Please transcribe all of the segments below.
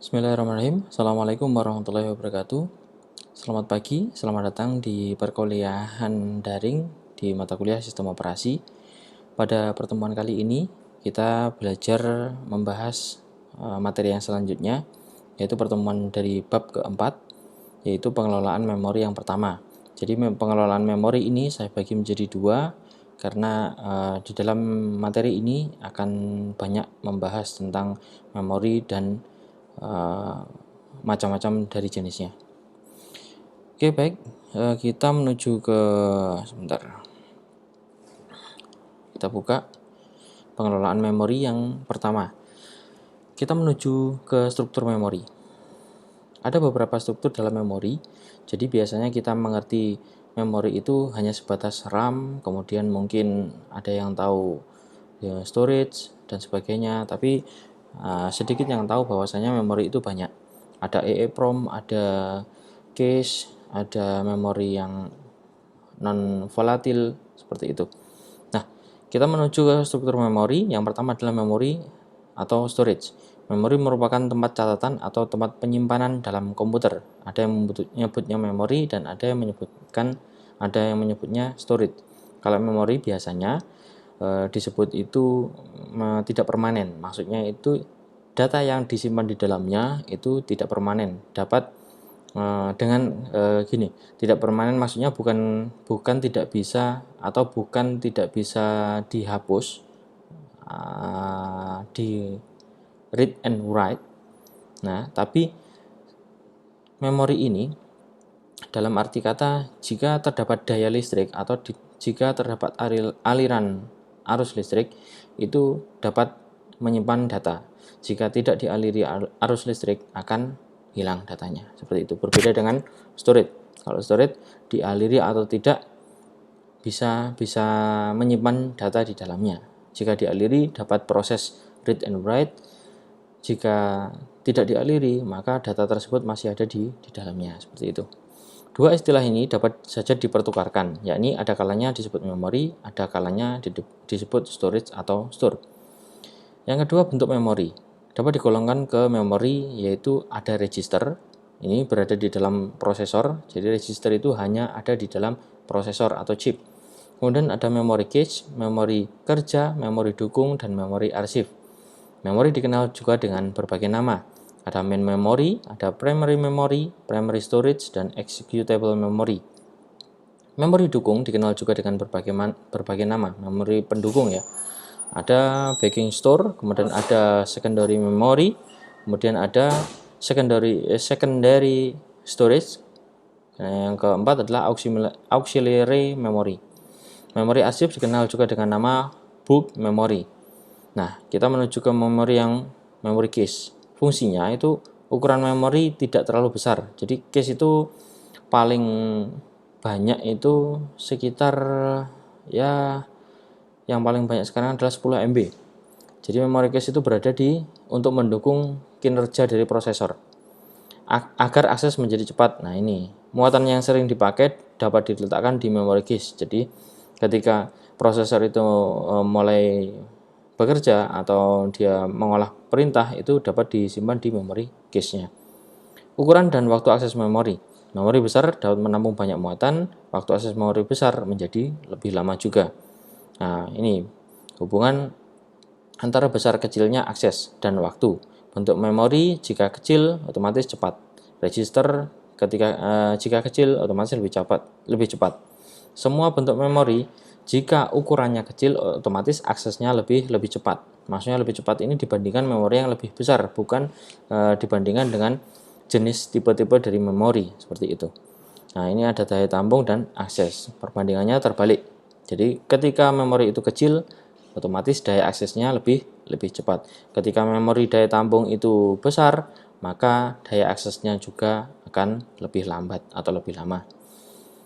Bismillahirrahmanirrahim. Assalamualaikum warahmatullahi wabarakatuh. Selamat pagi, selamat datang di perkuliahan daring di mata kuliah Sistem Operasi. Pada pertemuan kali ini, kita belajar membahas materi yang selanjutnya, yaitu pertemuan dari bab keempat, yaitu pengelolaan memori yang pertama. Jadi pengelolaan memori ini saya bagi menjadi dua, karena di dalam materi ini akan banyak membahas tentang memori dan macam-macam dari jenisnya. Oke, baik, kita menuju ke kita buka pengelolaan memori yang pertama. Kita menuju ke struktur memori. Ada beberapa struktur dalam memori. Jadi biasanya kita mengerti memori itu hanya sebatas RAM, kemudian mungkin ada yang tahu ya, storage dan sebagainya, tapi sedikit yang tahu bahwasanya memori itu banyak. Ada EEPROM, ada cache, ada memori yang non volatil seperti itu. Nah, kita menuju ke struktur memori. Yang pertama adalah memori atau storage. Memori merupakan tempat catatan atau tempat penyimpanan dalam komputer. Ada yang menyebutnya memori dan ada yang menyebutnya storage. Kalau memori biasanya disebut itu tidak permanen. Maksudnya itu data yang disimpan di dalamnya itu tidak permanen. Dapat dengan gini, tidak permanen maksudnya bukan tidak bisa atau bukan tidak bisa dihapus di read and write. Nah, tapi memori ini dalam arti kata jika terdapat daya listrik atau jika terdapat aliran arus listrik itu dapat menyimpan data. Jika tidak dialiri arus listrik akan hilang datanya. Seperti itu. Berbeda dengan storage. Kalau storage dialiri atau tidak bisa menyimpan data di dalamnya. Jika dialiri dapat proses read and write. Jika tidak dialiri maka data tersebut masih ada di dalamnya. Seperti itu. Dua istilah ini dapat saja dipertukarkan, yakni ada kalanya disebut memori, ada kalanya disebut storage atau store. Yang kedua, bentuk memori. Dapat digolongkan ke memori, yaitu ada register. Ini berada di dalam prosesor, jadi register itu hanya ada di dalam prosesor atau chip. Kemudian ada memori cache, memori kerja, memori dukung, dan memori arsip. Memori dikenal juga dengan berbagai nama. Ada main memory, ada primary memory, primary storage, dan executable memory. Memori dukung dikenal juga dengan berbagai nama, memori pendukung ya. Ada backing store, kemudian ada secondary memory, kemudian ada secondary storage. Nah, yang keempat adalah auxiliary memory. Memori arsip dikenal juga dengan nama bulk memory. Nah, kita menuju ke memori yang memory cache. Fungsinya itu ukuran memori tidak terlalu besar. Jadi cache itu paling banyak itu sekitar ya yang paling banyak sekarang adalah 10 MB. Jadi memori cache itu berada untuk mendukung kinerja dari prosesor agar akses menjadi cepat. Nah, ini muatan yang sering dipakai dapat diletakkan di memori cache. Jadi ketika prosesor itu mulai bekerja atau dia mengolah perintah itu dapat disimpan di memori cache-nya. Ukuran dan waktu akses memori. Memori besar dapat menampung banyak muatan, waktu akses memori besar menjadi lebih lama juga. Nah, ini hubungan antara besar kecilnya akses dan waktu. Bentuk memori jika kecil otomatis cepat. Register jika kecil otomatis lebih cepat. Semua bentuk memori jika ukurannya kecil, otomatis aksesnya lebih cepat. Maksudnya lebih cepat ini dibandingkan memori yang lebih besar, bukan dibandingkan dengan jenis tipe-tipe dari memori, seperti itu. Nah, ini ada daya tampung dan akses. Perbandingannya terbalik. Jadi, ketika memori itu kecil, otomatis daya aksesnya lebih cepat. Ketika memori daya tampung itu besar, maka daya aksesnya juga akan lebih lambat atau lebih lama.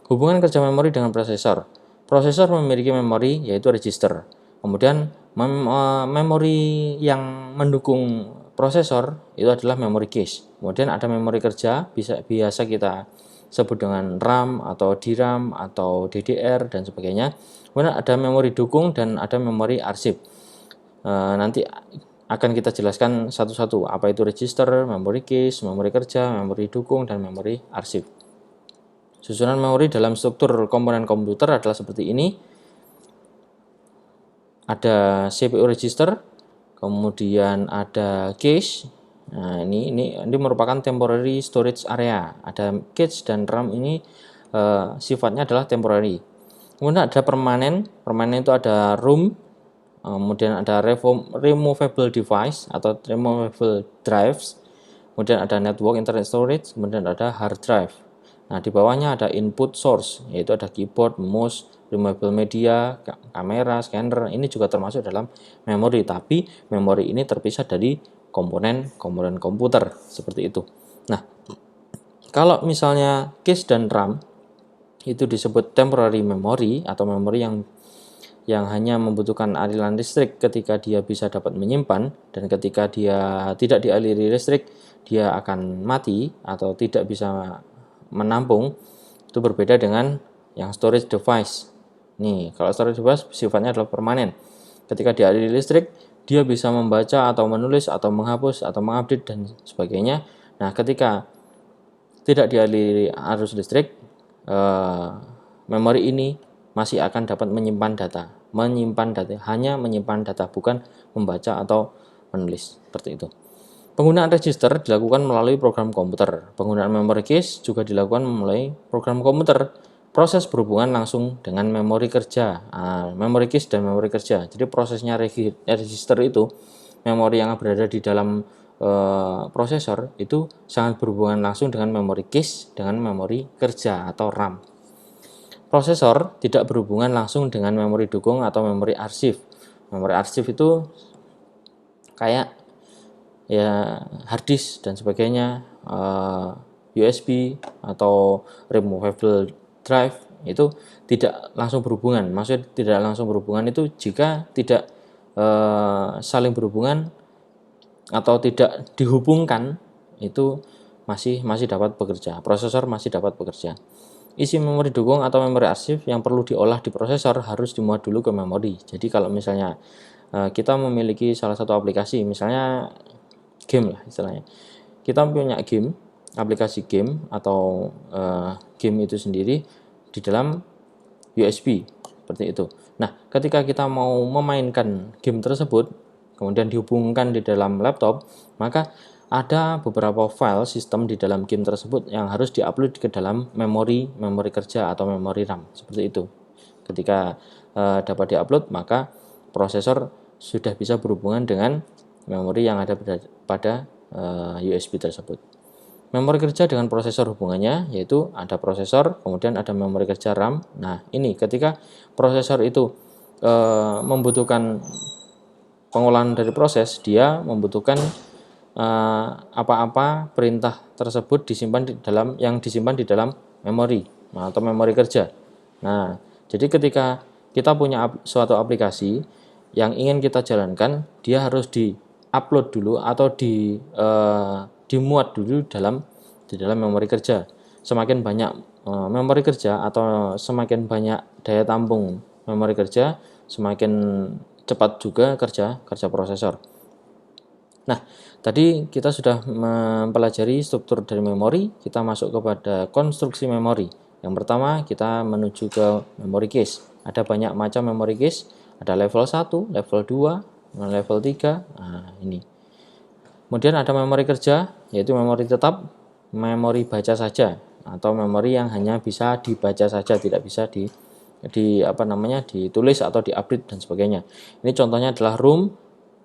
Hubungan kerja memori dengan prosesor. Prosesor memiliki memori yaitu register. Kemudian memori yang mendukung prosesor itu adalah memori cache. Kemudian ada memori kerja, biasa kita sebut dengan RAM atau DRAM atau DDR dan sebagainya. Kemudian ada memori dukung dan ada memori arsip. Nanti akan kita jelaskan satu-satu, apa itu register, memori cache, memori kerja, memori dukung, dan memori arsip. Susunan memori dalam struktur komponen komputer adalah seperti ini. Ada CPU register, kemudian ada cache. Nah, ini merupakan temporary storage area. Ada cache dan RAM ini sifatnya adalah temporary. Kemudian ada permanen. Permanen itu ada room, kemudian ada removable device atau removable drives, kemudian ada network internet storage, kemudian ada hard drive. Nah, di bawahnya ada input source, yaitu ada keyboard, mouse, removable media, kamera, scanner. Ini juga termasuk dalam memori, tapi memori ini terpisah dari komponen komputer, seperti itu. Nah, kalau misalnya cache dan RAM itu disebut temporary memory atau memori yang hanya membutuhkan aliran listrik ketika dia bisa dapat menyimpan, dan ketika dia tidak dialiri listrik dia akan mati atau tidak bisa menampung. Itu berbeda dengan yang storage device. Nih, kalau storage device sifatnya adalah permanen. Ketika dialiri listrik dia bisa membaca atau menulis atau menghapus atau mengupdate dan sebagainya. Nah, ketika tidak dialiri arus listrik, memori ini masih akan dapat menyimpan data, hanya menyimpan data, bukan membaca atau menulis, seperti itu. Penggunaan register dilakukan melalui program komputer. Penggunaan memory cache juga dilakukan melalui program komputer. Proses berhubungan langsung dengan memori kerja, memory cache dan memori kerja. Jadi prosesnya register itu, memori yang berada di dalam prosesor itu sangat berhubungan langsung dengan memori cache, dengan memori kerja atau RAM. Prosesor tidak berhubungan langsung dengan memori dukung atau memori arsip. Memori arsip itu kayak ya hard disk dan sebagainya, USB atau removable drive itu tidak langsung berhubungan. Maksudnya tidak langsung berhubungan itu jika tidak saling berhubungan atau tidak dihubungkan, itu masih dapat bekerja. Prosesor masih dapat bekerja. Isi memori dukung atau memori arsip yang perlu diolah di prosesor harus dimuat dulu ke memori. Jadi kalau misalnya kita memiliki salah satu aplikasi, misalnya game lah istilahnya, kita punya game, aplikasi game atau game itu sendiri di dalam USB seperti itu. Nah, ketika kita mau memainkan game tersebut kemudian dihubungkan di dalam laptop, maka ada beberapa file sistem di dalam game tersebut yang harus diupload ke dalam memori kerja atau memori RAM, seperti itu. Ketika dapat diupload, maka prosesor sudah bisa berhubungan dengan memori yang ada pada USB tersebut. Memori kerja dengan prosesor hubungannya yaitu ada prosesor, kemudian ada memori kerja RAM. Nah, ini ketika prosesor itu membutuhkan pengolahan dari proses, dia membutuhkan apa-apa perintah tersebut disimpan di dalam memori atau memori kerja. Nah, jadi ketika kita punya suatu aplikasi yang ingin kita jalankan, dia harus di-upload dulu atau dimuat dulu di dalam memori kerja. Semakin banyak memori kerja atau semakin banyak daya tampung memori kerja, semakin cepat juga kerja prosesor. Nah, tadi kita sudah mempelajari struktur dari memori, kita masuk kepada konstruksi memori. Yang pertama, kita menuju ke memori cache. Ada banyak macam memori cache, ada level 1, level 2, level 3. Nah, ini. Kemudian ada memori kerja, yaitu memori tetap, memori baca saja atau memori yang hanya bisa dibaca saja, tidak bisa ditulis atau diupdate dan sebagainya. Ini contohnya adalah ROM,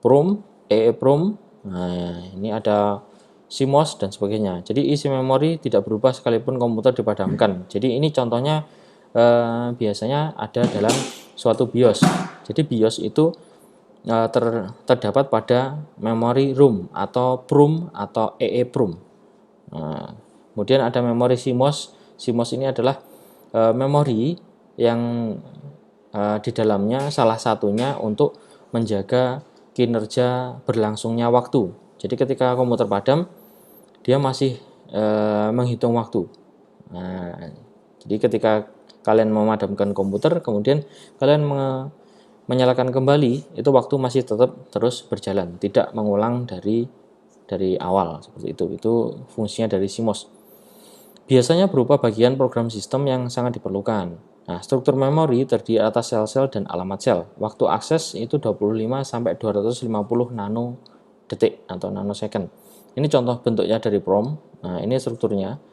PROM, EEPROM. Nah, ini ada CMOS dan sebagainya. Jadi isi memori tidak berubah sekalipun komputer dipadamkan. Jadi ini contohnya biasanya ada dalam suatu BIOS. Jadi BIOS itu terdapat pada memori ROM atau PROM atau EEPROM. Nah, kemudian ada memori CMOS. CMOS ini adalah memori yang di dalamnya salah satunya untuk menjaga kinerja berlangsungnya waktu. Jadi ketika komputer padam, dia masih menghitung waktu. Nah, jadi ketika kalian memadamkan komputer, kemudian kalian menyalakan kembali, itu waktu masih tetap terus berjalan, tidak mengulang dari awal seperti itu. Itu fungsinya dari CMOS. Biasanya berupa bagian program sistem yang sangat diperlukan. Nah, struktur memori terdiri atas sel-sel dan alamat sel. Waktu akses itu 25 sampai 250 nanodetik atau nanosecond. Ini contoh bentuknya dari PROM. Nah, ini strukturnya.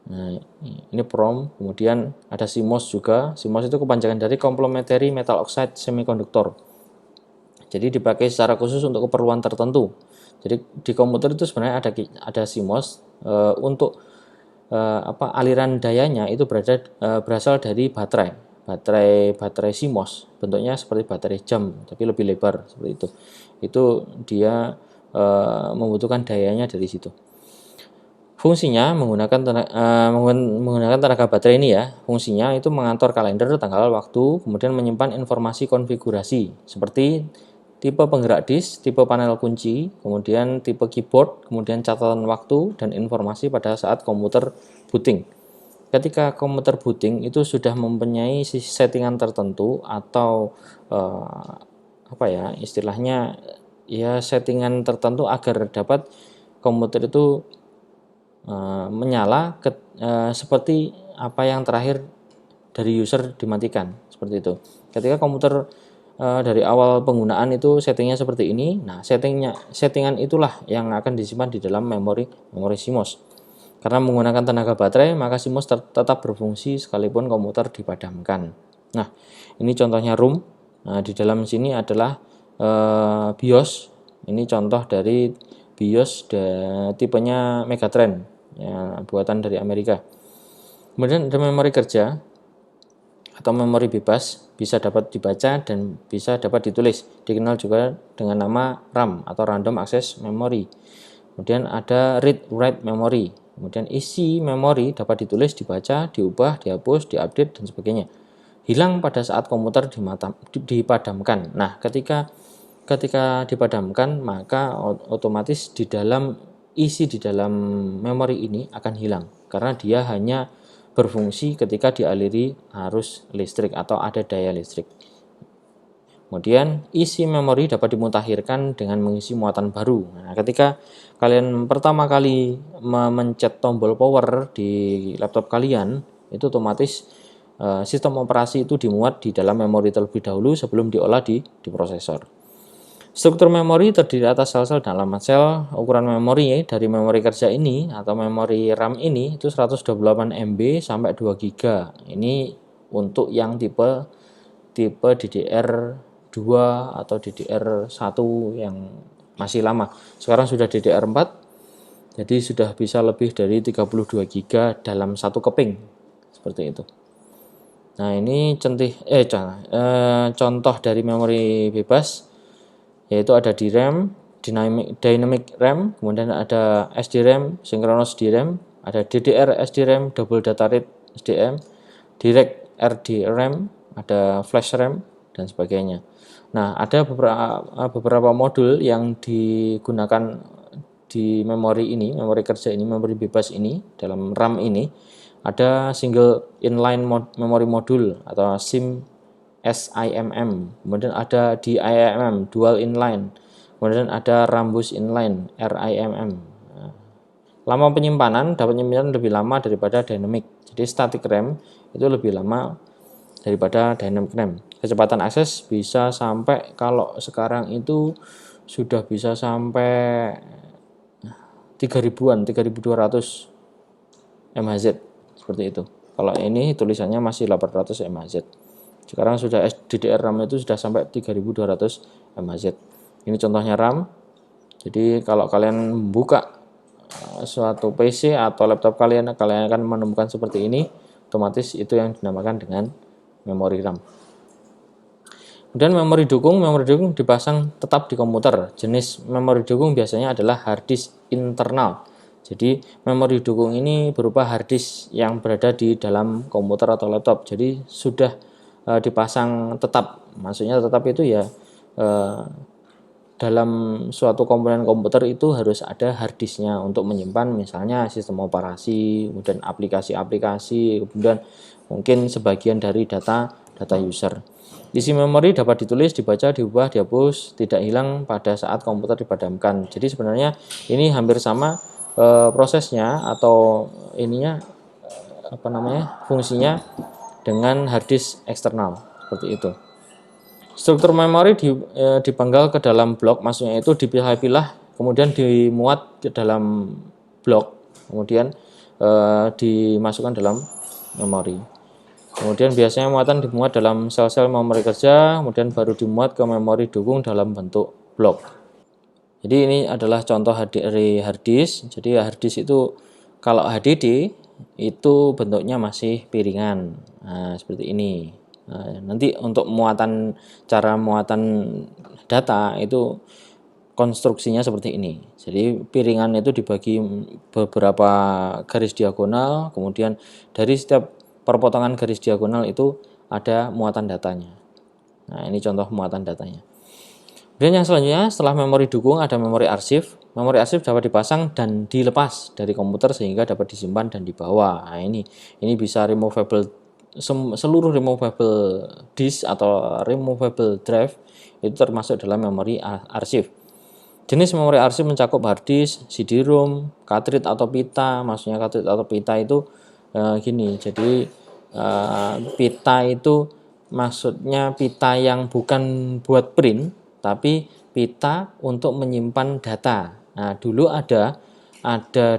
Nah, ini PROM, kemudian ada CMOS juga. CMOS itu kepanjangan dari Complementary Metal Oxide Semiconductor. Jadi dipakai secara khusus untuk keperluan tertentu. Jadi di komputer itu sebenarnya ada CMOS untuk aliran dayanya itu berasal dari baterai CMOS, bentuknya seperti baterai jam tapi lebih lebar seperti itu. Itu dia membutuhkan dayanya dari situ. Fungsinya menggunakan tenaga baterai ini ya. Fungsinya itu mengatur kalender, tanggal, waktu, kemudian menyimpan informasi konfigurasi seperti tipe penggerak disk, tipe panel kunci, kemudian tipe keyboard, kemudian catatan waktu dan informasi pada saat komputer booting. Ketika komputer booting itu sudah mempunyai settingan tertentu atau istilahnya ya settingan tertentu agar dapat komputer itu menyala seperti apa yang terakhir dari user dimatikan seperti itu. Ketika komputer dari awal penggunaan itu settingnya seperti ini, nah settingan itulah yang akan disimpan di dalam memori CMOS. Karena menggunakan tenaga baterai, maka CMOS tetap berfungsi sekalipun komputer dipadamkan. Nah, ini contohnya ROM. Nah, di dalam sini adalah BIOS. Ini contoh dari BIOS tipenya Megatrend, ya, buatan dari Amerika. Kemudian ada memori kerja atau memori bebas, bisa dapat dibaca dan bisa dapat ditulis, dikenal juga dengan nama RAM atau Random Access Memory. Kemudian ada read-write memory, kemudian isi memori dapat ditulis, dibaca, diubah, dihapus, diupdate dan sebagainya. Hilang pada saat komputer dipadamkan. Nah, ketika dipadamkan, maka otomatis isi di dalam memori ini akan hilang karena dia hanya berfungsi ketika dialiri arus listrik atau ada daya listrik. Kemudian isi memori dapat dimutakhirkan dengan mengisi muatan baru. Nah, ketika kalian pertama kali memencet tombol power di laptop kalian, itu otomatis sistem operasi itu dimuat di dalam memori terlebih dahulu sebelum diolah di prosesor. Struktur memori terdiri atas sel-sel dan alamat sel. Ukuran memori dari memori kerja ini atau memori RAM ini itu 128 MB sampai 2 GB. Ini untuk yang tipe DDR2 atau DDR1 yang masih lama. Sekarang sudah DDR4. Jadi sudah bisa lebih dari 32 GB dalam satu keping. Seperti itu. Nah, ini contoh dari memori bebas, yaitu ada DRAM, Dynamic RAM, kemudian ada SDRAM, Synchronous DRAM, ada DDR SDRAM, Double Data Rate SDM, Direct RDRAM, ada Flash RAM, dan sebagainya. Nah, ada beberapa modul yang digunakan di memori ini, memori kerja ini, memori bebas ini, dalam RAM ini, ada Single Inline Memory Module atau SIMM, kemudian ada DIMM, Dual Inline, kemudian ada Rambus Inline, RIMM. Lama penyimpanan dapat menyimpan lebih lama daripada dynamic. Jadi static RAM itu lebih lama daripada dynamic RAM. Kecepatan akses bisa sampai, kalau sekarang itu sudah bisa sampai 3000-an, 3200 MHz seperti itu. Kalau ini tulisannya masih 800 MHz. Sekarang sudah DDR RAM itu sudah sampai 3200 MHz. Ini contohnya RAM. Jadi kalau kalian membuka suatu PC atau laptop kalian akan menemukan seperti ini. Otomatis itu yang dinamakan dengan memori RAM. Kemudian memori dukung dipasang tetap di komputer. Jenis memori dukung biasanya adalah hard disk internal. Jadi memori dukung ini berupa hard disk yang berada di dalam komputer atau laptop. Jadi sudah dipasang tetap, maksudnya tetap itu ya dalam suatu komponen komputer itu harus ada hard disknya untuk menyimpan misalnya sistem operasi, kemudian aplikasi-aplikasi, kemudian mungkin sebagian dari data data user. Isi memori dapat ditulis, dibaca, diubah, dihapus, tidak hilang pada saat komputer dipadamkan. Jadi sebenarnya ini hampir sama prosesnya atau ininya fungsinya dengan hard disk eksternal seperti itu. Struktur memori dipenggal ke dalam blok, maksudnya itu dipilah-pilah, kemudian dimuat ke dalam blok, kemudian dimasukkan dalam memori. Kemudian biasanya muatan dimuat dalam sel-sel memori kerja, kemudian baru dimuat ke memori dukung dalam bentuk blok. Jadi ini adalah contoh dari hard disk. Jadi hard disk itu kalau HDD itu bentuknya masih piringan. Nah, seperti ini. Nah, nanti untuk cara muatan data itu konstruksinya seperti ini. Jadi piringan itu dibagi beberapa garis diagonal, kemudian dari setiap perpotongan garis diagonal itu ada muatan datanya. Nah, ini contoh muatan datanya. Kemudian yang selanjutnya, setelah memori dukung ada memori arsip. Memori arsip dapat dipasang dan dilepas dari komputer sehingga dapat disimpan dan dibawa. Nah, ini bisa removable, seluruh removable disk atau removable drive itu termasuk dalam memori arsip. Jenis memori arsip mencakup hard disk, CD-ROM, cartridge atau pita. Maksudnya cartridge atau pita itu gini. Jadi pita itu maksudnya pita yang bukan buat print, tapi pita untuk menyimpan data. Nah, dulu ada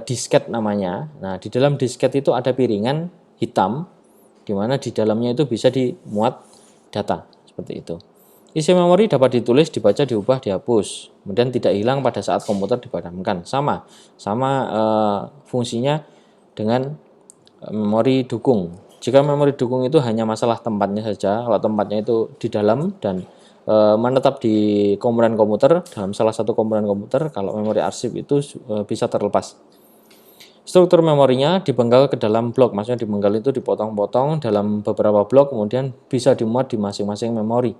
disket namanya. Nah, di dalam disket itu ada piringan hitam, di mana di dalamnya itu bisa dimuat data seperti itu. Isi memori dapat ditulis, dibaca, diubah, dihapus, kemudian tidak hilang pada saat komputer dipadamkan. Sama fungsinya dengan memori dukung. Jika memori dukung itu hanya masalah tempatnya saja, kalau tempatnya itu di dalam dan menetap di komponen komputer, dalam salah satu komponen komputer, kalau memori arsip itu bisa terlepas. Struktur memorinya dipenggal ke dalam blok, maksudnya dipenggal itu dipotong-potong dalam beberapa blok, kemudian bisa dimuat di masing-masing memori.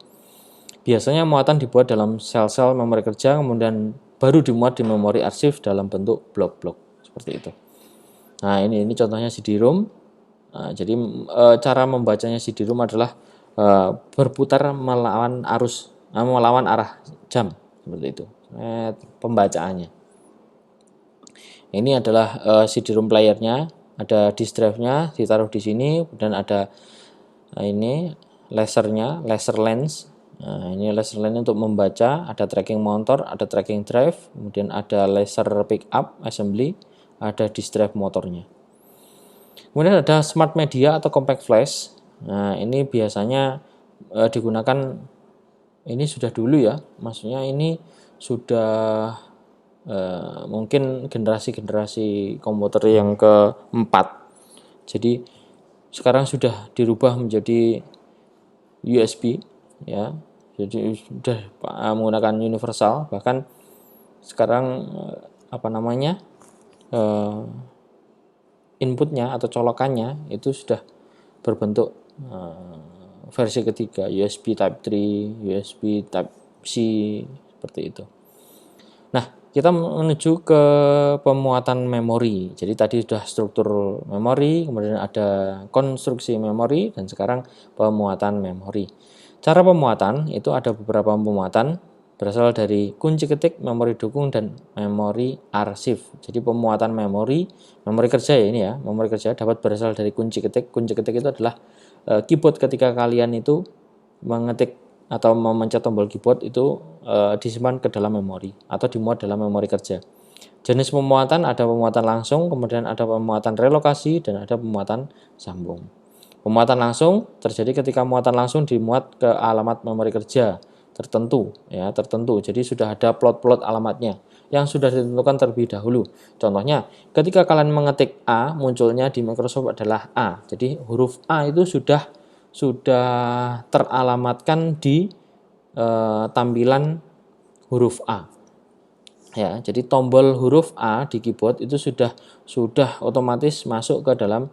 Biasanya muatan dibuat dalam sel-sel memori kerja, kemudian baru dimuat di memori arsip dalam bentuk blok-blok seperti itu. Nah, ini contohnya CD-ROM. Nah, jadi cara membacanya CD-ROM adalah berputar melawan arah jam seperti itu. Pembacaannya. Ini adalah CD-ROM playernya, ada disk drive-nya ditaruh di sini, kemudian ada ini lasernya, laser lens. Nah, ini laser lens untuk membaca, ada tracking motor, ada tracking drive, kemudian ada laser pickup assembly, ada disk drive motornya. Kemudian ada smart media atau compact flash. Nah, ini biasanya digunakan, ini sudah dulu ya, maksudnya ini sudah mungkin generasi komputer yang keempat. Jadi sekarang sudah dirubah menjadi USB ya. Jadi sudah menggunakan universal, bahkan sekarang inputnya atau colokannya itu sudah berbentuk versi ketiga, USB Type 3, USB Type C seperti itu. Nah, kita menuju ke pemuatan memori. Jadi tadi sudah struktur memori, kemudian ada konstruksi memori, dan sekarang pemuatan memori. Cara pemuatan itu ada beberapa pemuatan berasal dari kunci ketik, memori dukung, dan memori arsip. Jadi pemuatan memori kerja ya ini ya, memori kerja dapat berasal dari kunci ketik. Kunci ketik itu adalah keyboard ketika kalian itu mengetik atau memencet tombol keyboard itu disimpan ke dalam memori atau dimuat dalam memori kerja. Jenis pemuatan ada pemuatan langsung, kemudian ada pemuatan relokasi, dan ada pemuatan sambung. Pemuatan langsung terjadi ketika muatan langsung dimuat ke alamat memori kerja tertentu. Jadi sudah ada plot-plot alamatnya yang sudah ditentukan terlebih dahulu. Contohnya, ketika kalian mengetik A, munculnya di Microsoft adalah A. Jadi huruf A itu sudah teralamatkan di tampilan huruf A. Ya, jadi tombol huruf A di keyboard itu sudah otomatis masuk ke dalam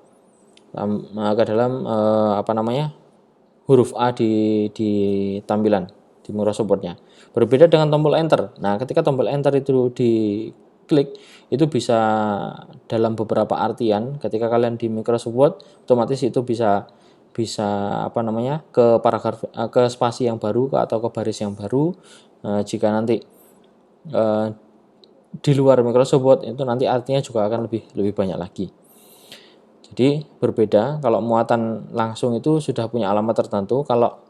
huruf A di tampilan di Microsoft Word-nya. Berbeda dengan tombol enter. Nah, ketika tombol enter itu diklik, itu bisa dalam beberapa artian. Ketika kalian di Microsoft Word, otomatis itu bisa ke paragraf, ke spasi yang baru atau ke baris yang baru. Jika nanti di luar Microsoft Word itu nanti artinya juga akan lebih banyak lagi. Jadi berbeda, kalau muatan langsung itu sudah punya alamat tertentu, kalau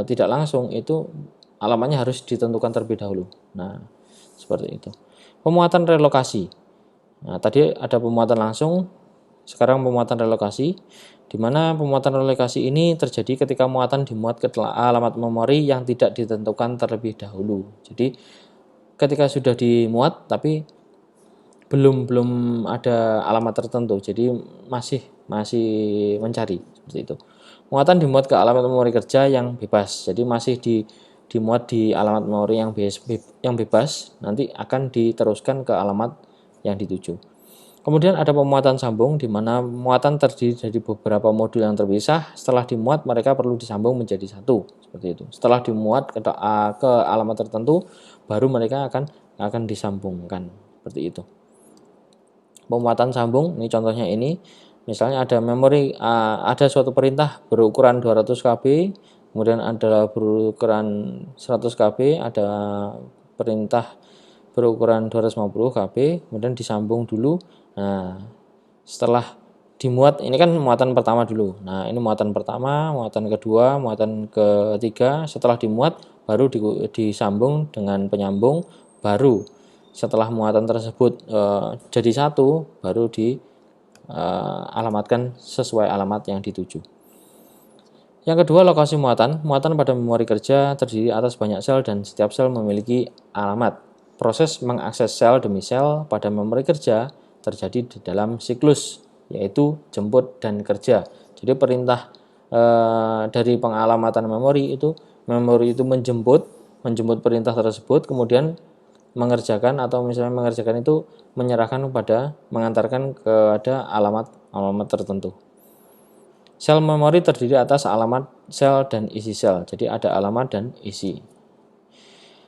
tidak langsung itu alamatnya harus ditentukan terlebih dahulu. Nah, seperti itu. Pemuatan relokasi. Nah, tadi ada pemuatan langsung, sekarang pemuatan relokasi, di mana pemuatan relokasi ini terjadi ketika muatan dimuat ke alamat memori yang tidak ditentukan terlebih dahulu. Jadi ketika sudah dimuat tapi belum ada alamat tertentu, jadi masih mencari, seperti itu. Muatan dimuat ke alamat memori kerja yang bebas, jadi masih dimuat di alamat memori yang bebas, nanti akan diteruskan ke alamat yang dituju. Kemudian ada pemuatan sambung, di mana muatan terdiri dari beberapa modul yang terpisah. Setelah dimuat, mereka perlu disambung menjadi satu, seperti itu. Setelah dimuat ke alamat tertentu, baru mereka akan disambungkan, seperti itu. Pemuatan sambung, ini contohnya ini. Misalnya ada memori, ada suatu perintah berukuran 200 KB, kemudian ada berukuran 100 KB, ada perintah berukuran 250 KB, kemudian disambung dulu. Nah, setelah dimuat, ini kan muatan pertama dulu. Nah, ini muatan pertama, muatan kedua, muatan ketiga. Setelah dimuat, baru disambung dengan penyambung, baru setelah muatan tersebut jadi satu, baru alamatkan sesuai alamat yang dituju. Yang kedua, lokasi muatan. Muatan pada memori kerja terdiri atas banyak sel dan setiap sel memiliki alamat. Proses mengakses sel demi sel pada memori kerja terjadi di dalam siklus, yaitu jemput dan kerja. Jadi perintah dari pengalamatan memori itu menjemput perintah tersebut, kemudian mengerjakan, atau misalnya mengerjakan itu menyerahkan mengantarkan kepada alamat tertentu. Sel memori terdiri atas alamat sel dan isi sel. Jadi ada alamat dan isi.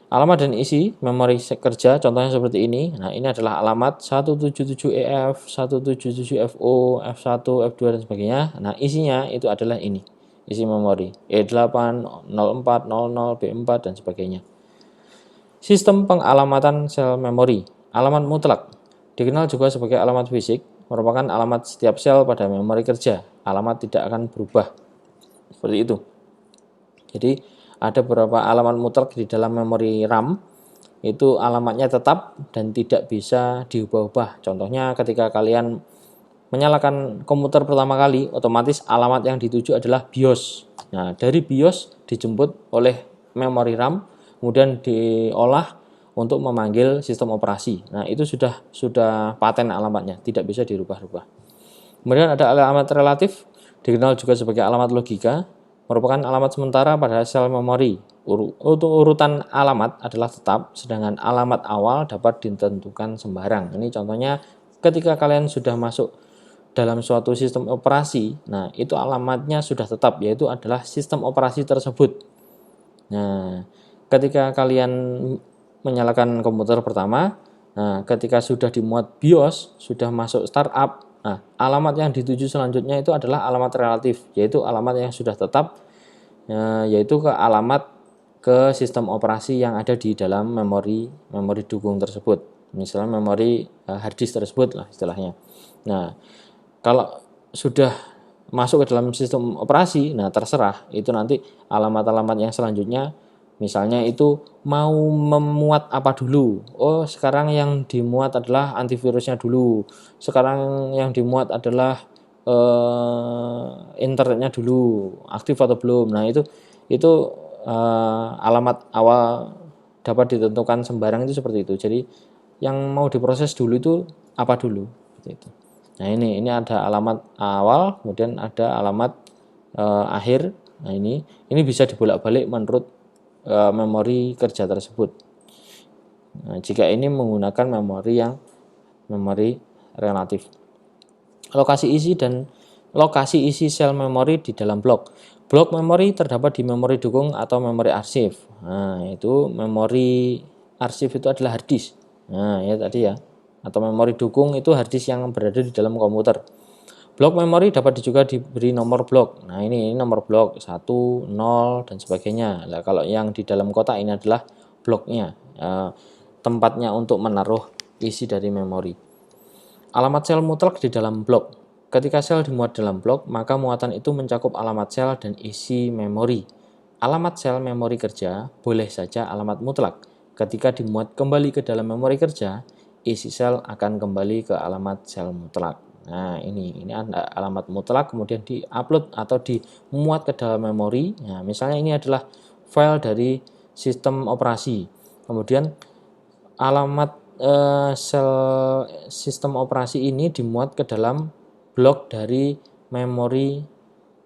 Alamat dan isi memori kerja contohnya seperti ini. Nah, ini adalah alamat 177EF, 177FO, F1, F2 dan sebagainya. Nah, isinya itu adalah ini. Isi memori E8, 04, 00, B4 dan sebagainya. Sistem pengalamatan sel memori. Alamat mutlak, dikenal juga sebagai alamat fisik, merupakan alamat setiap sel pada memori kerja. Alamat tidak akan berubah. Seperti itu. Jadi ada beberapa alamat mutlak di dalam memori RAM, itu alamatnya tetap dan tidak bisa diubah-ubah. Contohnya ketika kalian menyalakan komputer pertama kali, otomatis alamat yang dituju adalah BIOS. Nah, dari BIOS dijemput oleh memori RAM, kemudian diolah untuk memanggil sistem operasi. Nah, itu sudah paten alamatnya, tidak bisa dirubah-rubah. Kemudian ada alamat relatif, dikenal juga sebagai alamat logika, merupakan alamat sementara pada sel memori. Untuk urutan alamat adalah tetap, sedangkan alamat awal dapat ditentukan sembarang. Ini contohnya ketika kalian sudah masuk dalam suatu sistem operasi, nah itu alamatnya sudah tetap, yaitu adalah sistem operasi tersebut. Nah, ketika kalian menyalakan komputer pertama, nah ketika sudah dimuat BIOS, sudah masuk startup, nah alamat yang dituju selanjutnya itu adalah alamat relatif, yaitu alamat yang sudah tetap, yaitu ke sistem operasi yang ada di dalam memori dukung tersebut, misalnya memori harddisk tersebut lah istilahnya. Nah, kalau sudah masuk ke dalam sistem operasi, nah terserah itu nanti alamat-alamat yang selanjutnya, misalnya itu mau memuat apa dulu. Oh, sekarang yang dimuat adalah antivirusnya dulu. Sekarang yang dimuat adalah internetnya dulu, aktif atau belum. Nah, itu alamat awal dapat ditentukan sembarang, itu seperti itu. Jadi yang mau diproses dulu itu apa dulu, seperti itu. Nah, ini ada alamat awal, kemudian ada alamat akhir. Nah, ini bisa dibolak-balik menurut memori kerja tersebut. Nah, jika ini menggunakan memori relatif. Lokasi isi sel memori di dalam blok. Blok memori terdapat di memori dukung atau memori arsip. Nah, itu memori arsip itu adalah hard disk. Nah, ya tadi ya. Atau memori dukung itu hard disk yang berada di dalam komputer. Blok memori dapat juga diberi nomor blok. Nah, ini nomor blok 1, 0 dan sebagainya. Nah, kalau yang di dalam kotak ini adalah bloknya, tempatnya untuk menaruh isi dari memori. Alamat sel mutlak di dalam blok. Ketika sel dimuat dalam blok, maka muatan itu mencakup alamat sel dan isi memori. Alamat sel memori kerja boleh saja alamat mutlak. Ketika dimuat kembali ke dalam memori kerja, isi sel akan kembali ke alamat sel mutlak. Nah, ini ada alamat mutlak, kemudian diupload atau dimuat ke dalam memori. Nah, misalnya ini adalah file dari sistem operasi. Kemudian alamat sel sistem operasi ini dimuat ke dalam blok dari memori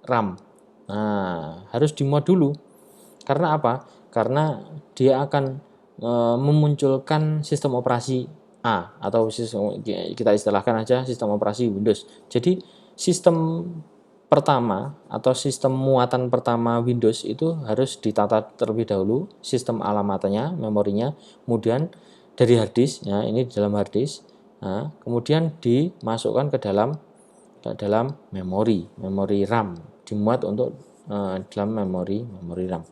RAM. Nah, harus dimuat dulu. Karena apa? Karena dia akan memunculkan sistem operasi A atau sistem, kita istilahkan aja sistem operasi Windows. Jadi sistem pertama atau sistem muatan pertama Windows itu harus ditata terlebih dahulu, sistem alamatnya, memorinya, kemudian dari hard disk, ya ini di dalam hard disk, nah, kemudian dimasukkan ke dalam memori RAM, dimuat untuk dalam memori RAM.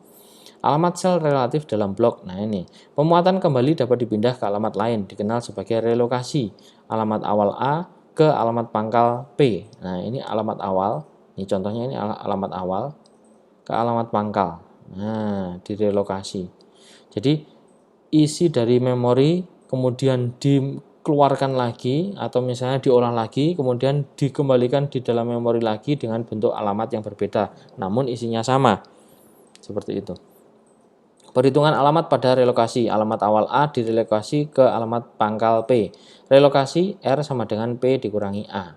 Alamat sel relatif dalam blok. Nah, ini pemuatan kembali dapat dipindah ke alamat lain, dikenal sebagai relokasi. Alamat awal A ke alamat pangkal P. Nah, ini alamat awal. Ini contohnya, ini alamat awal ke alamat pangkal. Nah, direlokasi. Jadi isi dari memori kemudian dikeluarkan lagi atau misalnya diolah lagi, kemudian dikembalikan di dalam memori lagi dengan bentuk alamat yang berbeda, namun isinya sama. Seperti itu. Perhitungan alamat pada relokasi. Alamat awal A direlokasi ke alamat pangkal P. Relokasi R sama dengan P dikurangi A.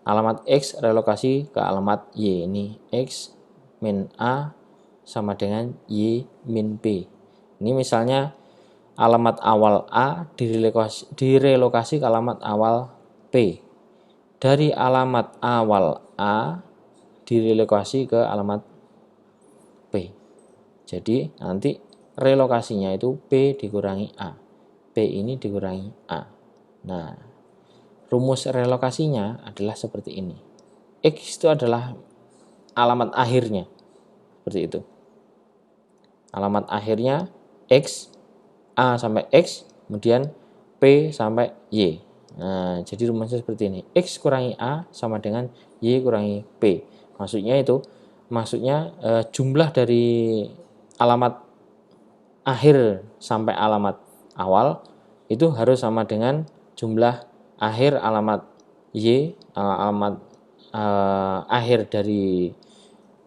Alamat X relokasi ke alamat Y. Ini X min A sama dengan Y min P. Ini misalnya alamat awal A direlokasi ke alamat awal P. Dari alamat awal A direlokasi ke alamat P. Jadi nanti relokasinya itu P dikurangi A. P ini dikurangi A. Nah, rumus relokasinya adalah seperti ini. X itu adalah alamat akhirnya. Seperti itu. Alamat akhirnya X, A sampai X, kemudian P sampai Y. Nah, jadi rumusnya seperti ini. X kurangi A sama dengan Y kurangi P. Maksudnya jumlah dari alamat akhir sampai alamat awal itu harus sama dengan jumlah akhir alamat Y, alamat akhir dari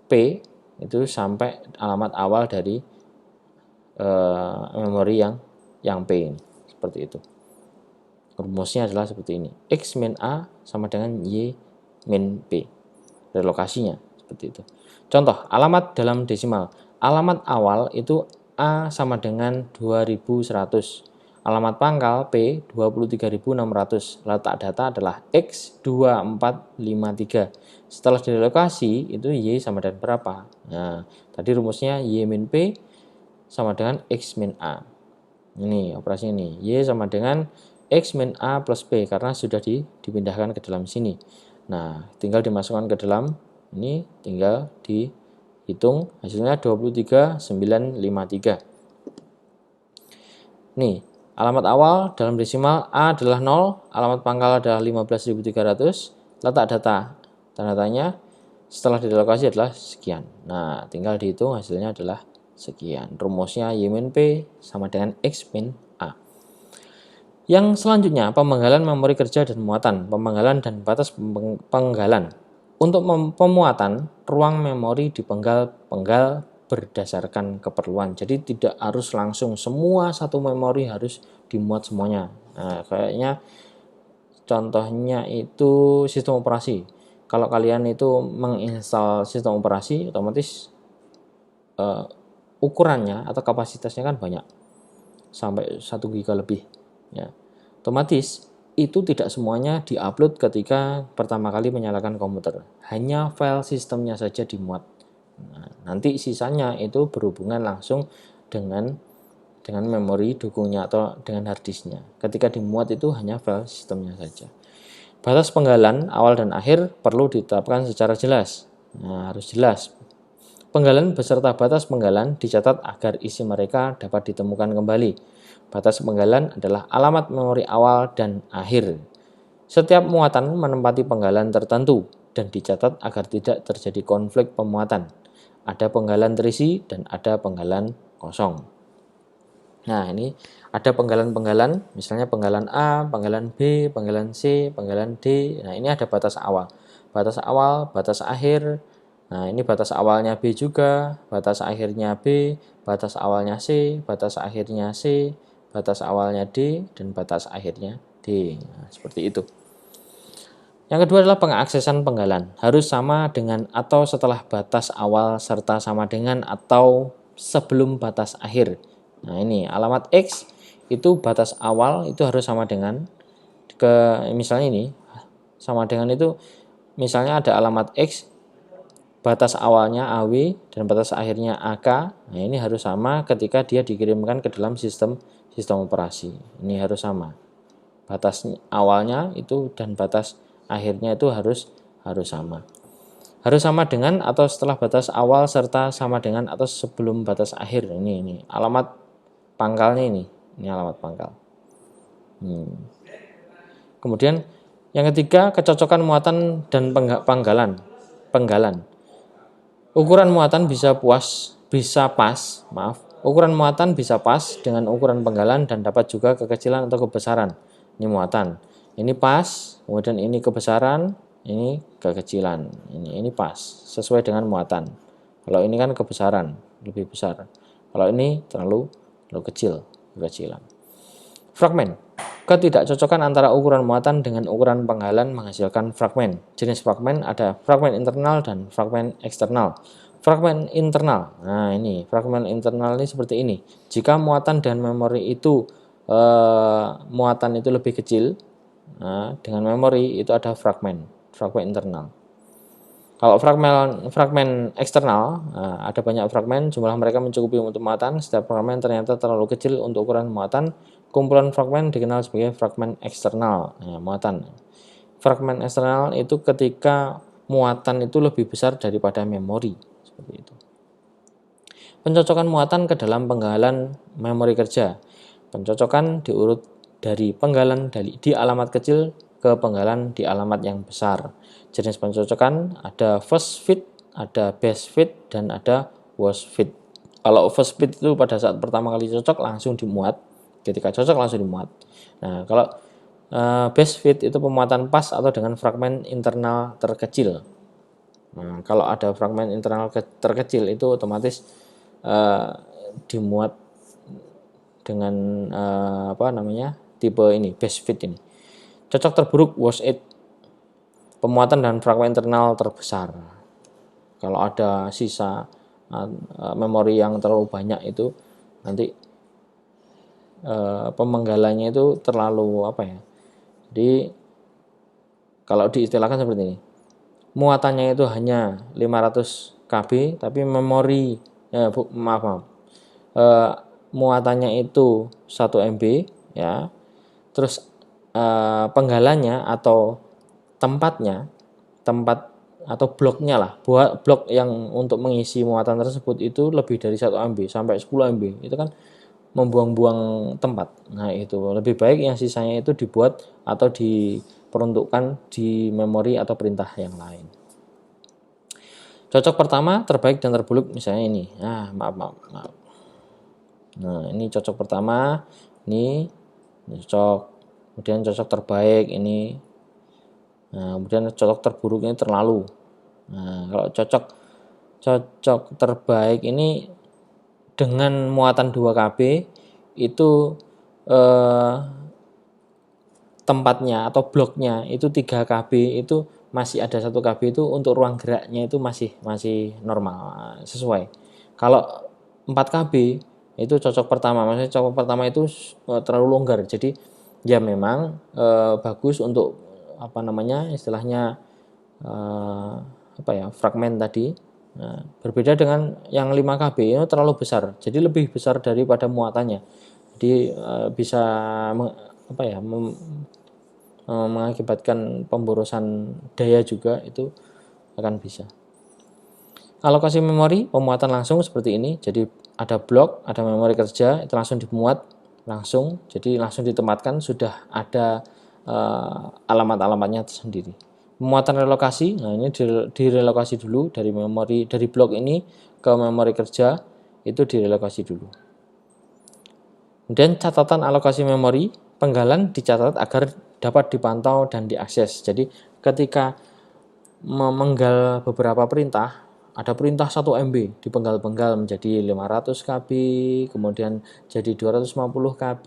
P itu sampai alamat awal dari memori yang P ini. Seperti itu. Rumusnya adalah seperti ini. X min A sama dengan Y min P. Relokasinya seperti itu. Contoh, alamat dalam desimal. Alamat awal itu A sama dengan 2100. Alamat pangkal P 23.600. Letak data adalah X2453. Setelah direlokasi itu Y sama dengan berapa? Nah, tadi rumusnya Y min P sama dengan X min A. Ini operasi ini. Y sama dengan X min A plus P karena sudah dipindahkan ke dalam sini. Nah, tinggal dimasukkan ke dalam ini, tinggal dihitung hasilnya 23.953. Nih, alamat awal dalam desimal A adalah 0, alamat pangkal adalah 15.300, letak data tanda tanya setelah direlokasi adalah sekian. Nah, tinggal dihitung hasilnya adalah sekian. Rumusnya Y min P sama dengan X min A. Yang selanjutnya, pemenggalan memori kerja dan muatan, pemenggalan dan batas penggalan. Untuk pemuatan, ruang memori dipenggal-penggal berdasarkan keperluan. Jadi tidak harus langsung semua satu memori harus dimuat semuanya. Nah, kayaknya contohnya itu sistem operasi. Kalau kalian itu menginstal sistem operasi, otomatis ukurannya atau kapasitasnya kan banyak, sampai 1 GB lebih. Ya, otomatis itu tidak semuanya diupload ketika pertama kali menyalakan komputer. Hanya file sistemnya saja dimuat. Nah, nanti sisanya itu berhubungan langsung dengan memori dukungnya atau dengan harddisknya. Ketika dimuat itu hanya file sistemnya saja. Batas penggalan awal dan akhir perlu ditetapkan secara jelas. Nah, harus jelas. Penggalan beserta batas penggalan dicatat agar isi mereka dapat ditemukan kembali. Batas penggalan adalah alamat memori awal dan akhir. Setiap muatan menempati penggalan tertentu dan dicatat agar tidak terjadi konflik pemuatan. Ada penggalan terisi dan ada penggalan kosong. Nah, ini ada penggalan-penggalan, misalnya penggalan A, penggalan B, penggalan C, penggalan D. Nah, ini ada batas awal. Batas awal, batas akhir. Nah, ini batas awalnya B juga, batas akhirnya B, batas awalnya C, batas akhirnya C, batas awalnya D, dan batas akhirnya D. Nah, seperti itu. Yang kedua adalah pengaksesan penggalan. Harus sama dengan atau setelah batas awal serta sama dengan atau sebelum batas akhir. Nah, ini alamat X itu batas awal itu harus sama dengan misalnya ini sama dengan itu, misalnya ada alamat X, batas awalnya AW dan batas akhirnya AK. Nah, ini harus sama ketika dia dikirimkan ke dalam sistem operasi. Ini harus sama. Batas awalnya itu dan batas akhirnya itu harus sama. Harus sama dengan atau setelah batas awal serta sama dengan atau sebelum batas akhir. Ini alamat pangkalnya ini. Ini alamat pangkal. Kemudian yang ketiga, kecocokan muatan dan penggalan. Ukuran muatan bisa pas. Ukuran muatan bisa pas dengan ukuran penggalan dan dapat juga kekecilan atau kebesaran. Ini muatan. Ini pas, kemudian ini kebesaran, ini kekecilan. Ini pas sesuai dengan muatan. Kalau ini kan kebesaran, lebih besar. Kalau ini terlalu kecil, kekecilan. Fragmen. Ketidakcocokan antara ukuran muatan dengan ukuran penggalan menghasilkan fragmen. Jenis fragmen ada fragmen internal dan fragmen eksternal. Fragmen internal. Nah, ini fragmen internal ini seperti ini. Jika muatan dan memori itu muatan itu lebih kecil, nah, dengan memori itu ada fragmen internal. Kalau fragmen eksternal, nah, ada banyak fragmen, jumlah mereka mencukupi untuk muatan. Setiap fragmen ternyata terlalu kecil untuk ukuran muatan. Kumpulan fragmen dikenal sebagai fragmen eksternal. Nah, muatan. Fragmen eksternal itu ketika muatan itu lebih besar daripada memori, seperti itu. Pencocokan muatan ke dalam penggalan memori kerja. Pencocokan diurut dari penggalan di alamat kecil ke penggalan di alamat yang besar. Jenis pencocokan ada first fit, ada best fit, dan ada worst fit. Kalau first fit itu pada saat pertama kali cocok langsung dimuat, ketika cocok langsung dimuat. Nah, kalau best fit itu pemuatan pas atau dengan fragmen internal terkecil. Nah, kalau ada fragmen internal terkecil itu otomatis dimuat dengan tipe ini best fit ini. Cocok terburuk worst fit. Pemuatan dan fragmen internal terbesar. Kalau ada sisa memori yang terlalu banyak itu nanti pemenggalannya itu terlalu jadi kalau diistilahkan seperti ini, muatannya itu hanya 500 KB tapi memori muatannya itu 1 MB ya, terus penggalannya atau tempat atau bloknya lah, blok yang untuk mengisi muatan tersebut itu lebih dari 1 MB sampai 10 MB, itu kan membuang-buang tempat. Nah, itu lebih baik yang sisanya itu dibuat atau diperuntukkan di memori atau perintah yang lain. Cocok pertama, terbaik dan terburuk, misalnya ini. Maaf. Nah, ini cocok pertama, ini cocok. Kemudian cocok terbaik ini. Nah, kemudian cocok terburuk ini terlalu. Nah, kalau cocok terbaik ini dengan muatan 2 KB itu tempatnya atau bloknya itu 3 KB, itu masih ada 1 KB itu untuk ruang geraknya itu masih normal, sesuai. Kalau 4 KB itu cocok pertama, maksudnya cocok pertama itu terlalu longgar. Jadi ya memang bagus untuk istilahnya fragmen tadi. Nah, berbeda dengan yang 5 KB ini terlalu besar, jadi lebih besar daripada muatannya. Jadi bisa mengakibatkan pemborosan daya juga, itu akan bisa. Alokasi memori pemuatan langsung seperti ini. Jadi ada blok, ada memori kerja, itu langsung dimuat langsung. Jadi langsung ditempatkan, sudah ada alamat-alamatnya tersendiri. Pemuatan relokasi, nah ini direlokasi dulu dari memori, dari blok ini ke memori kerja, itu direlokasi dulu. Kemudian catatan alokasi memori, penggalan dicatat agar dapat dipantau dan diakses. Jadi ketika memenggal beberapa perintah, ada perintah 1 MB dipenggal-penggal menjadi 500 KB, kemudian jadi 250 KB,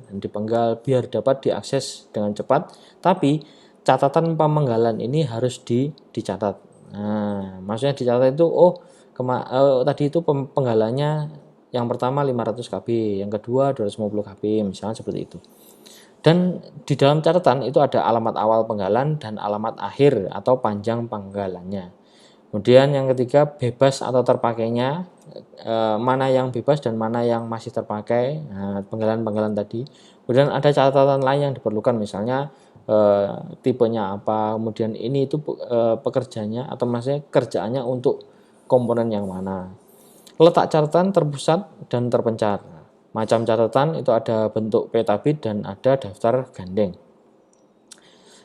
dan dipenggal biar dapat diakses dengan cepat. Tapi catatan pemenggalan ini harus dicatat. Nah, maksudnya dicatat itu, tadi itu penggalannya yang pertama 500 KB, yang kedua 250 KB, misalnya seperti itu. Dan di dalam catatan itu ada alamat awal penggalan dan alamat akhir atau panjang penggalannya. Kemudian yang ketiga, bebas atau terpakainya, mana yang bebas dan mana yang masih terpakai, penggalan-penggalan tadi. Kemudian ada catatan lain yang diperlukan, misalnya tipenya apa, kemudian ini itu pekerjanya atau maksudnya kerjaannya untuk komponen yang mana. Letak catatan terpusat dan terpencar. Macam catatan itu ada bentuk petabit dan ada daftar gandeng.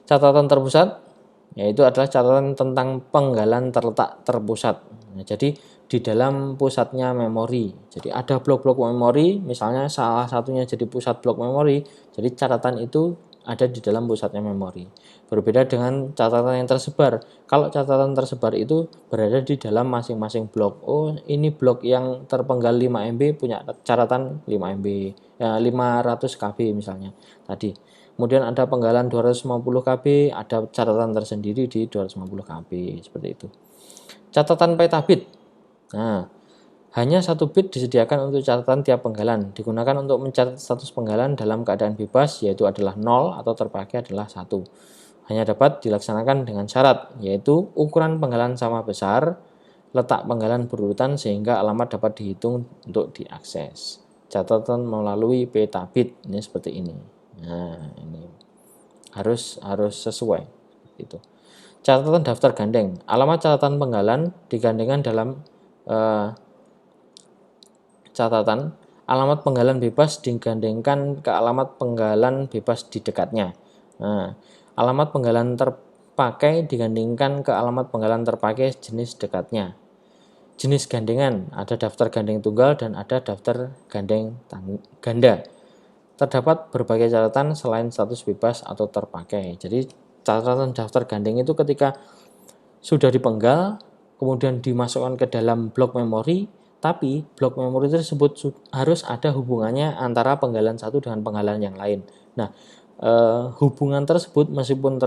Catatan terpusat yaitu adalah catatan tentang penggalan terletak terpusat. Nah, jadi di dalam pusatnya memori. Jadi ada blok-blok memori, misalnya salah satunya jadi pusat blok memori. Jadi catatan itu ada di dalam pusatnya memori. Berbeda dengan catatan yang tersebar. Kalau catatan tersebar itu berada di dalam masing-masing blok. Oh, ini blok yang terpenggal 5 MB punya catatan 5 MB, 500 KB misalnya tadi. Kemudian ada penggalan 250 KB, ada catatan tersendiri di 250 KB, seperti itu. Catatan petabit. Nah, hanya 1 bit disediakan untuk catatan tiap penggalan. Digunakan untuk mencatat status penggalan dalam keadaan bebas, yaitu adalah 0 atau terpakai adalah 1. Hanya dapat dilaksanakan dengan syarat, yaitu ukuran penggalan sama besar, letak penggalan berurutan sehingga alamat dapat dihitung untuk diakses. Catatan melalui petabit, ini seperti ini. Nah, ini harus sesuai itu. Catatan daftar gandeng. Alamat catatan penggalan digandengkan dalam catatan. Alamat penggalan bebas digandengkan ke alamat penggalan bebas di dekatnya. Nah, alamat penggalan terpakai digandingkan ke alamat penggalan terpakai jenis dekatnya. Jenis gandengan, ada daftar gandeng tunggal dan ada daftar gandeng ganda. Terdapat berbagai catatan selain status bebas atau terpakai. Jadi catatan daftar gandeng itu ketika sudah dipenggal, kemudian dimasukkan ke dalam blok memori, tapi blok memori tersebut harus ada hubungannya antara penggalan satu dengan penggalan yang lain. Nah, hubungan tersebut meskipun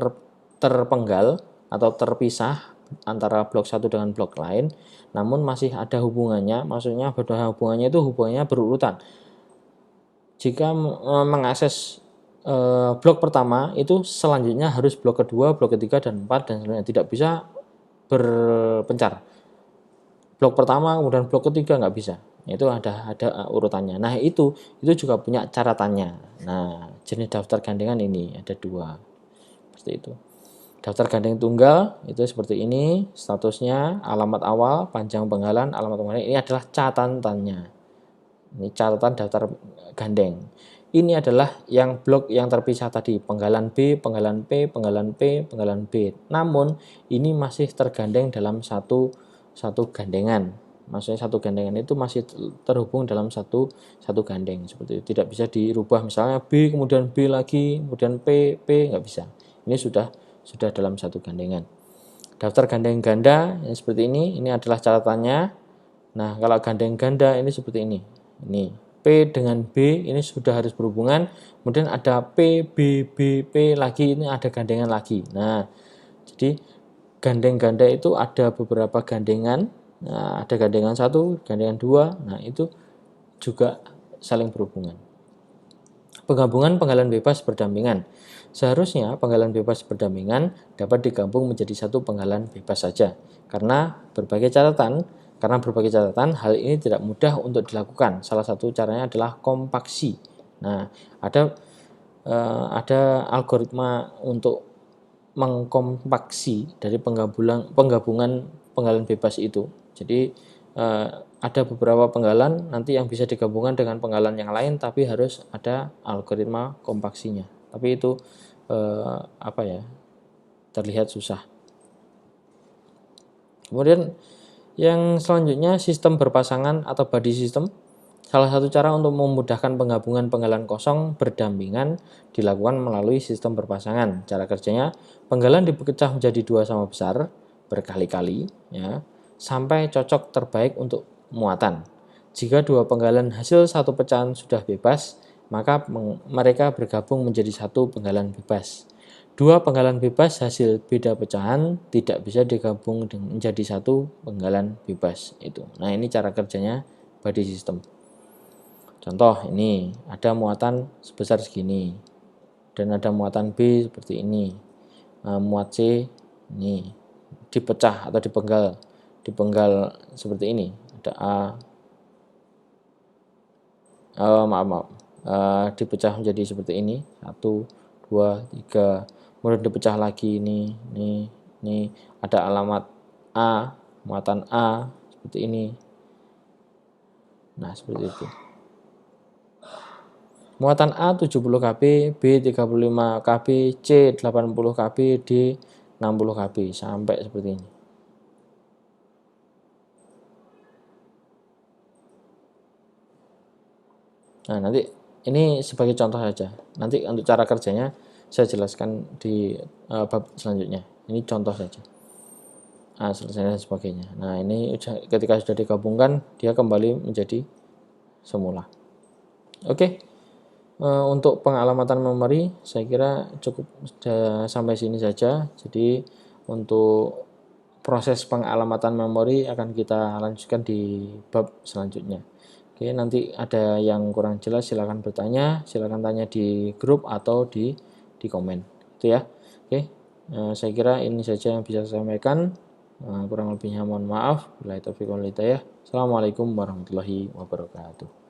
terpenggal atau terpisah antara blok satu dengan blok lain, namun masih ada hubungannya, maksudnya hubungannya itu hubungannya berurutan. Jika mengakses blok pertama, itu selanjutnya harus blok kedua, blok ketiga, dan 4, dan selanjutnya. Tidak bisa berpencar. Blok pertama, kemudian blok ketiga, nggak bisa. Itu ada urutannya. Nah, itu juga punya catatannya. Nah, jenis daftar gandengan ini ada 2. Seperti itu. Daftar gandeng tunggal itu seperti ini, statusnya, alamat awal, panjang penggalan, alamat penggalan, ini adalah catatannya. Ini catatan daftar gandeng. Ini adalah yang blok yang terpisah tadi, penggalan B, penggalan P, penggalan P, penggalan B. Namun ini masih tergandeng dalam satu gandengan. Maksudnya satu gandengan itu masih terhubung dalam satu gandeng, seperti itu. Tidak bisa dirubah, misalnya B kemudian B lagi, kemudian P nggak bisa. Ini sudah dalam satu gandengan. Daftar gandeng ganda ini seperti ini adalah catatannya. Nah, kalau gandeng ganda ini seperti ini. Ini P dengan B ini sudah harus berhubungan. Kemudian ada P, B, B, P lagi, ini ada gandengan lagi. Nah, jadi gandeng ganda itu ada beberapa gandengan. Nah, ada gandengan 1, gandengan 2. Nah, itu juga saling berhubungan. Penggabungan penggalan bebas berdampingan. Seharusnya penggalan bebas berdampingan dapat digabung menjadi satu penggalan bebas saja. Karena berbagai catatan, hal ini tidak mudah untuk dilakukan. Salah satu caranya adalah kompaksi. Nah, ada ada algoritma untuk mengkompaksi dari penggabungan penggalan bebas itu. Jadi ada beberapa penggalan nanti yang bisa digabungkan dengan penggalan yang lain, tapi harus ada algoritma kompaksinya. Tapi itu terlihat susah. Kemudian yang selanjutnya sistem berpasangan atau body system. Salah satu cara untuk memudahkan penggabungan penggalan kosong berdampingan dilakukan melalui sistem berpasangan. Cara kerjanya, penggalan dipecah menjadi dua sama besar berkali-kali ya, sampai cocok terbaik untuk muatan. Jika dua penggalan hasil satu pecahan sudah bebas, maka mereka bergabung menjadi satu penggalan bebas. Dua penggalan bebas hasil beda pecahan tidak bisa digabung menjadi satu penggalan bebas itu. Nah, ini cara kerjanya body system. Contoh, ini ada muatan sebesar segini dan ada muatan B seperti ini. Muat C ini dipecah atau dipenggal seperti ini. Ada dipecah menjadi seperti ini. 1, 2, 3. Kemudian dipecah lagi ini ada alamat A, muatan A seperti ini. Nah, seperti itu. Muatan A 70 kb, B 35 kb, C 80 kb, D 60 kb sampai seperti ini. Nah, nanti ini sebagai contoh saja. Nanti untuk cara kerjanya saya jelaskan di bab selanjutnya. Ini contoh saja. Nah, selesai dan sebagainya. Nah, ini ketika sudah digabungkan dia kembali menjadi semula. Oke. Untuk pengalamatan memori saya kira cukup sampai sini saja. Jadi untuk proses pengalamatan memori akan kita lanjutkan di bab selanjutnya. Oke, nanti ada yang kurang jelas silakan bertanya, silakan tanya di grup atau di komen. Itu ya. Oke. Saya kira ini saja yang bisa saya sampaikan. Kurang lebihnya mohon maaf. Wabillahi taufiq wal hidayah. Assalamualaikum warahmatullahi wabarakatuh.